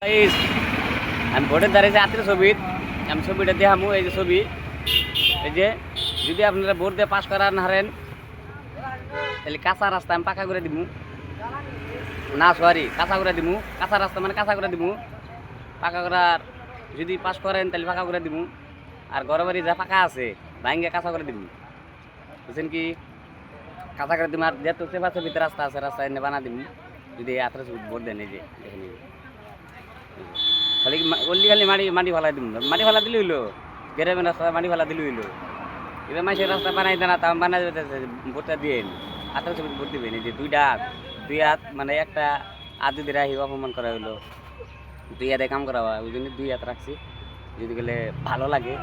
আমি ভোটের দাঁড়িয়েছি আত্মীয় ছবি, আমি ছবিটা দেখামু। এই যে ছবি, এই যে যদি আপনারা ভোট দিয়ে পাশ করার না হারেন তাহলে কাঁচা রাস্তা আমি পাকা করে দিব না, সরি কাঁচা করে দিব। কাঁচা রাস্তা মানে কাঁচা করে দিব, পাকা করার যদি পাশ করেন তাহলে পাকা করে দিব। আর ঘর বাড়ি যা পাকা আছে ভাঙ্গে কাঁচা করে দিব, বুঝছেন কি? কাঁচা করে দিব। আর যেহেতু চেপাচের ভিতরে রাস্তা আছে, রাস্তা এনে বানা দিব যদি আত্মীয় ছবি ভোট দেন। এই যে এখানে খালি ওল্লি খালি মাটি ফালা দিব, মাটি ফালা দিলে হইলো। গ্রামের রাস্তা মাটি ফালা দিলে হইলো। এবার মাসের রাস্তা বানাই দেনা, তা বানাই ভোটটা দিয়েন, আত্মীয় ছবি ভোট দিবেন। এই যে দুই হাত মানে একটা হাত যদি রাখি অপমান করা হইলো, দুই হাতে কাম করা হয়, ওই জন্য দুই হাত রাখছি। যদি গেলে ভালো লাগে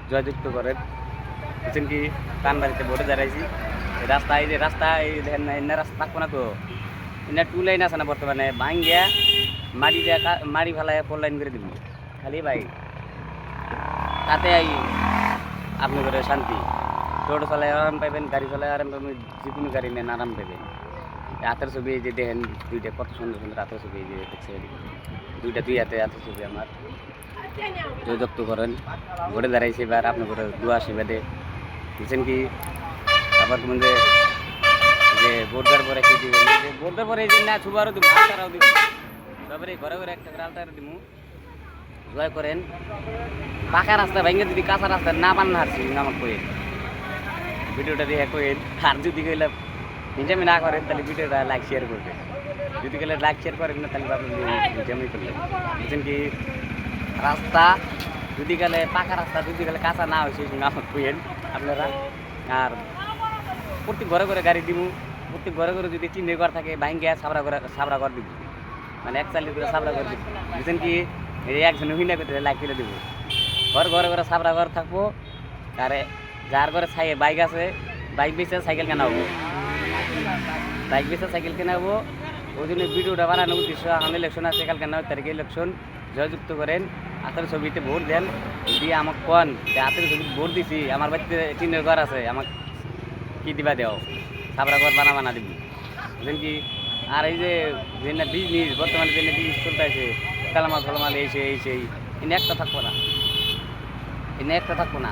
জয়যুক্ত করেন, বুঝছেন কি? কানবাড়িতে ভোটে দাঁড়াইছি। রাস্তা এই যে রাস্তা এই দেখেন না, এনে রাস্তা থাকবো না তো, এনে 2 লাইন আছে না বর্তমানে, ভাঙ্গিয়া মাটি দিয়ে মাটি ফেলায় 4 লাইন করে দিব খালি ভাই। তাতে আপনি করে শান্তি, টোটো চালায় আরাম পাইবেন, গাড়ি চালায় আরাম পাবেন, যে কোনো গাড়ি নেন আরাম পাবেন। হাতের ছবি এই যে দেখেন দুইটা কত সুন্দর সুন্দর হাতের ছবি, এই যে দেখছে দুই হাতে হাতের ছবি আমার। জয়যুক্ত করেন, ভোটে দাঁড়াইছি এবার আপনি করে দোয়া আশীর্বাদে, বুঝছেন কি? আবার যে ভোট দেওয়ার পরে কি দিবেন, ভোট দেওয়ার পরে এই যে না ছুবারও দিব, আলতারাও দিব, তারপরে ঘরে ঘরে একটা করে আলতারা দিব। জয় করেন। পাকা রাস্তা ভেঙে যদি কাঁচা রাস্তা না বান্না হারছি আমাকে কইেন, ভিডিওটা দিয়ে কইেন। আর যদি কইলে হিজামি না করেন তাহলে ভিডিওটা লাইক শেয়ার করবেন। যদি গেলে লাইক শেয়ার করেন না তাহলে আপনি হিজামি করলেন, বুঝছেন কি? রাস্তা যদি গেলে পাকা রাস্তা, যদি গেলে কাঁচা না হয়েছে আমাকে কইেন আপনারা। আর প্রত্যেক ঘরে ঘরে গাড়ি দিব, প্রত্যেক ঘরে ঘরে যদি 3 ঘর থাকে ভাঙ্গে সাবরা ঘর দিব, মানে 41 করে সাবরা ঘর দিব, বুঝছেন কি? এই একজনে হুইনা করতে লাইক করে দিব। ঘরে ঘরে সাবরা ঘর থাকবো। আর যার ঘরে বাইক আছে, বাইক বেচে সাইকেল কেনা হবো, বাইক বেচে সাইকেল কেনা হবো। ওই জন্য ভিডিওটা বানানোর উদ্দেশ্য, এখন ইলেকশন আছে কালকে 9 তারিখে ইলেকশন। জয়যুক্ত করেন, হাতের ছবিতে ভোট দেন, দিয়ে আমাকে কন যে হাতের ছবিতে ভোট দিছি, আমার বাড়িতে 3 ঘর আছে, আমাকে কি দিবা দেও, সাবরা ঘর বানা দিব, বুঝলেন কি? আর এই যে বিজনেস, বর্তমানে যে বিজনেস চলতে আছে, কালামাল এই সেই এনে একটা থাকবো না, এনে একটা থাকবো না,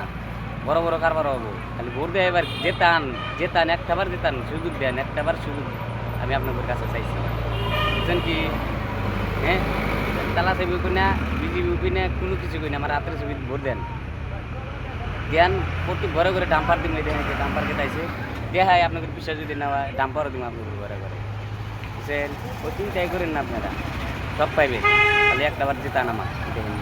বড় বড় কারবার হবো। খালি ভোট দেয় এবার জেতান একটাবার জেতান, সুযোগ দেন একটাবার সুযোগ আমি আপনাদের কাছে চাইছি, বুঝছেন কি? হ্যাঁ, তালা ছবি কই না, বিজেপি কই না, কোনো কিছু কই না, আমার হাতের ছবি ভোট দেন। দেন প্রত্যেক ঘরে ঘরে ডাম্পার দিব, দেখেন ডাম্পার কেটাইছে, দেখায় আপনাদের বিশ্বাস যদি না হয় ডাম্পারও দিব আপনাদের ঘরে ঘরে, বুঝছেন? ওই চিন্তাই করেন না আপনারা, সব পাইবেন, খালি একটাবার জেতান আমার, দেখেন